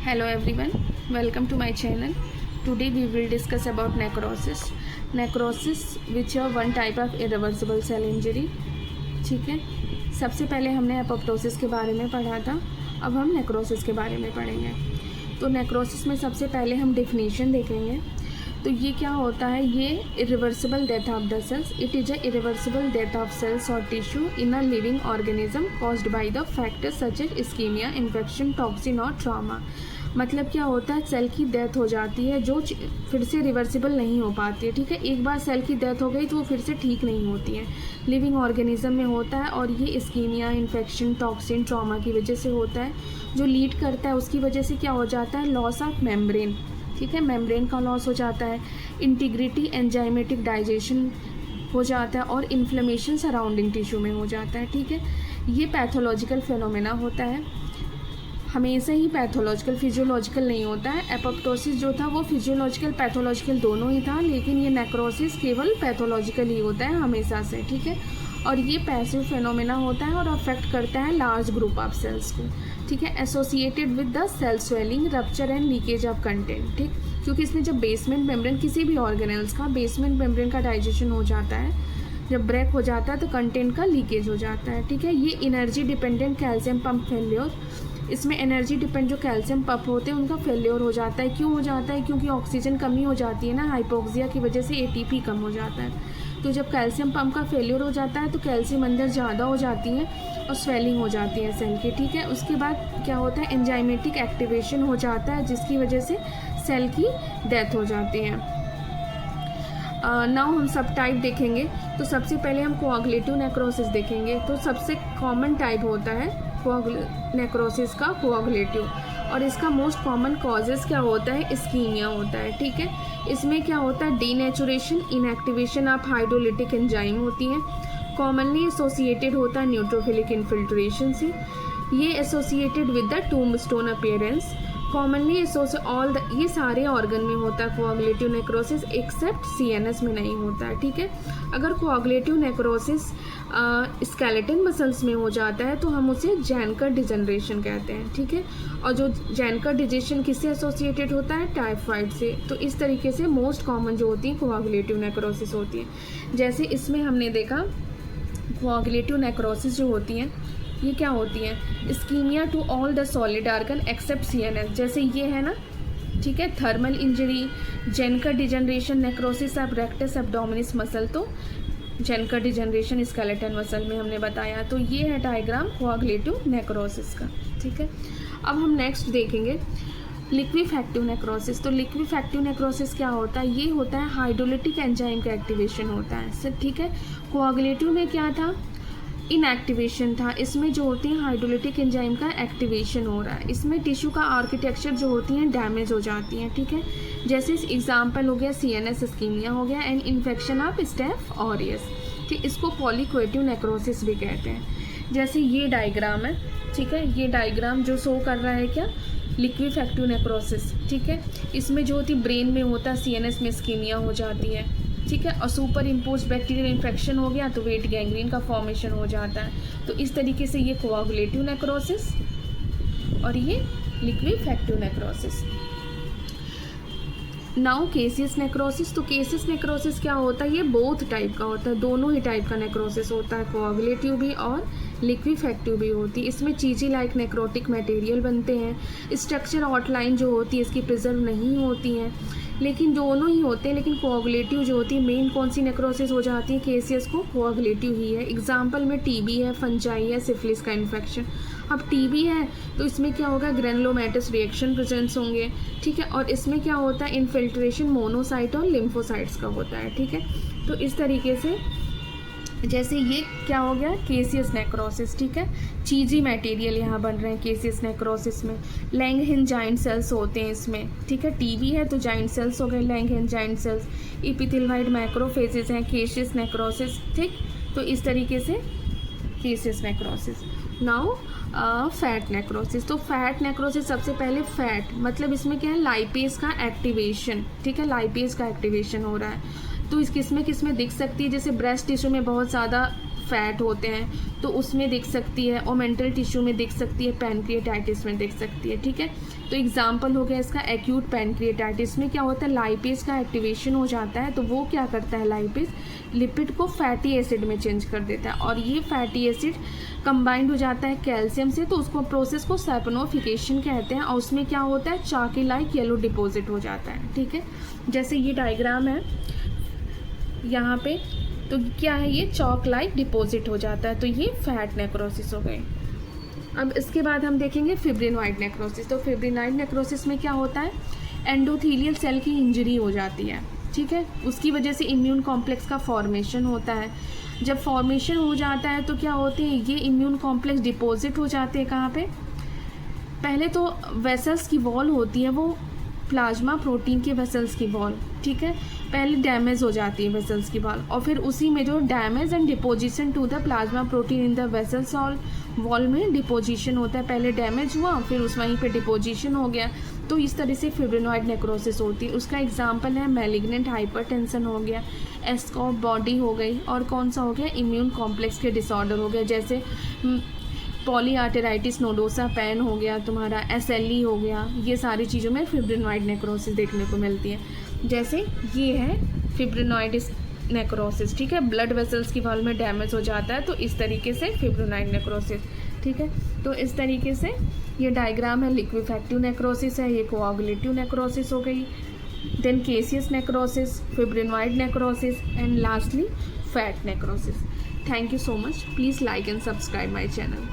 Hello everyone, welcome to my channel. Today we will discuss about necrosis. Necrosis which are one type of irreversible cell injury. ठीक है, सबसे पहले हमने apoptosis के बारे में पढ़ा था, अब हम नेक्रोसिस के बारे में पढ़ेंगे। तो नेक्रोसिस में सबसे पहले हम डेफिनेशन देखेंगे। तो ये क्या होता है, ये irreversible death of the cells. It is a irreversible death of cells और tissue in a living organism caused by the factors such as ischaemia, infection, toxin और ट्रॉमा। मतलब क्या होता है, सेल की डेथ हो जाती है जो फिर से रिवर्सिबल नहीं हो पाती है। ठीक है, एक बार सेल की डेथ हो गई तो वो फिर से ठीक नहीं होती है। लिविंग ऑर्गेनिज्म में होता है और ये इस्कीमिया, इन्फेक्शन, टॉक्सिन, ट्रॉमा की वजह से होता है। जो लीड करता है उसकी वजह से क्या हो जाता है, लॉस ऑफ मेम्ब्रेन। ठीक है, मेम्ब्रेन का लॉस हो जाता है, इंटीग्रिटी, एंजाइमेटिक डाइजेशन हो जाता है और इन्फ्लेमेशन सराउंडिंग टिश्यू में हो जाता है। ठीक है, ये पैथोलॉजिकल फिनोमेना होता है, हमेशा ही पैथोलॉजिकल, फिजियोलॉजिकल नहीं होता है। एपोप्टोसिस जो था वो फिजियोलॉजिकल पैथोलॉजिकल दोनों ही था, लेकिन ये नेक्रोसिस केवल पैथोलॉजिकल ही होता है हमेशा से। ठीक है, और ये पैसिव फिनोमेना होता है और अफेक्ट करता है लार्ज ग्रुप ऑफ सेल्स को। ठीक है, associated with the cell swelling, rupture and leakage of content. ठीक, क्योंकि इसमें जब बेसमेंट मेम्ब्रेन किसी भी ऑर्गेनेल्स का बेसमेंट मेम्ब्रेन का डाइजेशन हो जाता है, जब ब्रेक हो जाता है तो कंटेंट का लीकेज हो जाता है। ठीक है, ये energy dependent calcium pump failure, इसमें एनर्जी डिपेंड जो कैल्शियम पंप होते हैं उनका फेल्योर हो जाता है। क्यों हो जाता है, क्योंकि ऑक्सीजन कमी हो जाती है ना, हाइपोक्सिया की वजह से एटीपी कम हो जाता है। तो जब कैल्शियम पंप का फेल्योर हो जाता है तो कैल्शियम अंदर ज़्यादा हो जाती है और स्वेलिंग हो जाती है सेल की। ठीक है, उसके बाद क्या होता है, एंजाइमेटिक एक्टिवेशन हो जाता है जिसकी वजह से सेल की डेथ हो जाती है। नाउ हम सब टाइप देखेंगे। तो सबसे पहले हम कोआगुलेटिव नेक्रोसिस देखेंगे। तो सबसे कॉमन टाइप होता है नेक्रोसिस का कोआगुलेटिव, और इसका मोस्ट कॉमन कॉजेस क्या होता है, इस्कीमिया होता है। ठीक है, इसमें क्या होता है, denaturation, inactivation of hydrolytic enzyme होती है। कॉमनली एसोसिएटेड होता है न्यूट्रोफिलिक इन्फिल्ट्रेशन से। ये associated with the tombstone appearance. Commonly all the, ये सारे ऑर्गन में होता है कोआगुलेटिव नेक्रोसिस, एक्सेप्ट सीएनएस में नहीं होता है। ठीक है, अगर कोआगुलेटिव नेक्रोसिस स्केलेटन मसल्स में हो जाता है तो हम उसे जैनकर डिजनरेशन कहते हैं। ठीक है, और जो जैनकर डिजेशन किससे एसोसिएटेड होता है, टाइफाइड से। तो इस तरीके से मोस्ट कॉमन जो होती है कोआगुलेटिव नेक्रोसिस होती है। जैसे इसमें हमने देखा कोआगुलेटिव नेक्रोसिस जो होती हैं ये क्या होती हैं, ischaemia to all the solid organ except CNS, जैसे ये है ना। ठीक है, thermal injury, Zenker degeneration, necrosis of rectus abdominis muscle, तो जेनकर डिजनरेशन स्केलेटन मसल में हमने बताया। तो ये है डायग्राम कोआगुलेटिव नेक्रोसिस का। ठीक है, अब हम नेक्स्ट देखेंगे लिक्विफैक्टिव नेक्रोसिस। तो लिक्विफैक्टिव नेक्रोसिस क्या होता है, ये होता है हाइड्रोलिटिक एंजाइम का एक्टिवेशन होता है सर। ठीक है, कोआगुलेटिव में क्या था, इनएक्टिवेशन था, इसमें जो होती है हाइड्रोलिटिक एंजाइम का एक्टिवेशन हो रहा है। इसमें टिश्यू का आर्किटेक्चर जो होती हैं डैमेज हो जाती हैं। ठीक है, जैसे एग्जाम्पल हो गया सीएनएस इस्कीमिया हो गया and infection of staph aureus. ठीक, इसको पॉलीक्वेटिव नेक्रोसिस भी कहते हैं। जैसे ये डायग्राम है, ठीक है, ये डायग्राम जो शो कर रहा है क्या, लिक्विफैक्टिव नेक्रोसिस। ठीक है, इसमें जो होती ब्रेन में होता है, सीएनएस में इस्कीमिया हो जाती है। ठीक है, और सुपर इम्पोज बैक्टीरियल इन्फेक्शन हो गया तो वेट गैंग्रीन का फॉर्मेशन हो जाता है। तो इस तरीके से ये कोआगुलेटिव नेक्रोसिस और ये liquefactive necrosis. Now caseous necrosis. तो केसियस नेक्रोसिस क्या होता है, ये बोथ टाइप का होता है, दोनों ही टाइप का नेक्रोसिस होता है, कोआगुलेटिव भी और लिक्विफैक्टिव भी होती है। इसमें चीज़ी लाइक नेक्रोटिक मटेरियल बनते हैं, स्ट्रक्चर आउटलाइन जो होती है इसकी प्रिजर्व नहीं होती हैं, लेकिन दोनों ही होते हैं। लेकिन कोआगुलेटिव जो होती है, मेन कौन सी नेक्रोसिस हो जाती है केसियस को, कोआगुलेटिव ही है। एग्जाम्पल में टीबी है, फंजाई है, सिफिलिस का इन्फेक्शन। अब टीबी है तो इसमें क्या होगा, ग्रेनुलोमेटस रिएक्शन प्रेजेंस होंगे। ठीक है, और इसमें क्या होता है, इन्फिल्ट्रेशन मोनोसाइट और लिम्फोसाइट्स का होता है। ठीक है, तो इस तरीके से जैसे ये क्या हो गया, केसियस नेक्रोसिस। ठीक है, चीजी मटेरियल यहाँ बन रहे हैं केसियस नेक्रोसिस में। लैंगहिन जाइंट सेल्स होते हैं इसमें। ठीक है, टीबी है तो जाइंट सेल्स हो गए, लैंगहिन जाइंट सेल्स। एपिथेलियोइड मैक्रोफेजेस हैं केसियस नेक्रोसिस। ठीक, तो इस तरीके से केसियस नेक्रोसिस। Now fat necrosis. तो फैट नेक्रोसिस सबसे पहले फैट मतलब इसमें क्या है, लाइपेज का एक्टिवेशन। ठीक है, लाइपेज का एक्टिवेशन हो रहा है। तो इस किस में दिख सकती है, जैसे ब्रेस्ट टिश्यू में बहुत ज़्यादा फैट होते हैं तो उसमें दिख सकती है, और मेंटल टिश्यू में दिख सकती है, पैनक्रिएटाइटिस में दिख सकती है। ठीक है, तो एग्जांपल हो गया इसका एक्यूट पैनक्रिएटाइटिस में क्या होता है, लाइपेज का एक्टिवेशन हो जाता है। तो वो क्या करता है, लाइपेज लिपिड को फैटी एसिड में चेंज कर देता है, और ये फैटी एसिड कंबाइंड हो जाता है कैल्शियम से, तो उसको प्रोसेस को सैपोनिफिकेशन कहते हैं, और उसमें क्या होता है, चाकी लाइक येलो डिपॉजिट हो जाता है। ठीक है, जैसे ये डायग्राम है यहाँ पे, तो क्या है, ये चॉक लाइक डिपॉजिट हो जाता है, तो ये फैट नेक्रोसिस हो गई। अब इसके बाद हम देखेंगे फिब्रिनॉइड नेक्रोसिस। तो फिब्रिनॉइड नेक्रोसिस में क्या होता है, एंडोथीलियल सेल की इंजरी हो जाती है। ठीक है, उसकी वजह से इम्यून कॉम्प्लेक्स का फॉर्मेशन होता है। जब फॉर्मेशन हो जाता है तो क्या होते हैं, ये इम्यून कॉम्प्लेक्स डिपॉजिट हो जाते हैं कहाँ पे, पहले तो वेसल्स की वॉल होती है, वो प्लाज्मा प्रोटीन के वेसल्स की वॉल, ठीक है, पहले डैमेज हो जाती है वेसल्स की वॉल, और फिर उसी में जो damage and deposition to the plasma protein in the vessels wall में डिपोजिशन होता है। पहले डैमेज हुआ, फिर उस वहीं पे डिपोजिशन हो गया, तो इस तरह से फिब्रिनॉइड नेक्रोसिस होती है। उसका एग्जांपल है मैलिग्नेंट हाइपरटेंशन हो गया, एस्कॉप बॉडी हो गई, और कौन सा हो गया, इम्यून कॉम्प्लेक्स के डिसऑर्डर हो गया, जैसे पॉलीआर्टेराइटिस नोडोसा पैन हो गया तुम्हारा, SLE हो गया। ये सारी चीज़ों में फिब्रिनॉइड नेक्रोसिस देखने को मिलती है। जैसे ये है फिब्रिनॉइडिस नेक्रोसिस, ठीक है, ब्लड वेसल्स की वॉल में डैमेज हो जाता है, तो इस तरीके से फिब्रिनॉइड नेक्रोसिस। ठीक है, तो इस तरीके से ये डायग्राम है, लिक्विफैक्टिव नेक्रोसिस है, ये कोआगुलेटिव नेक्रोसिस हो गई, then caseous necrosis, fibrinoid necrosis, and lastly fat necrosis. Thank you so much. Please like and subscribe my channel.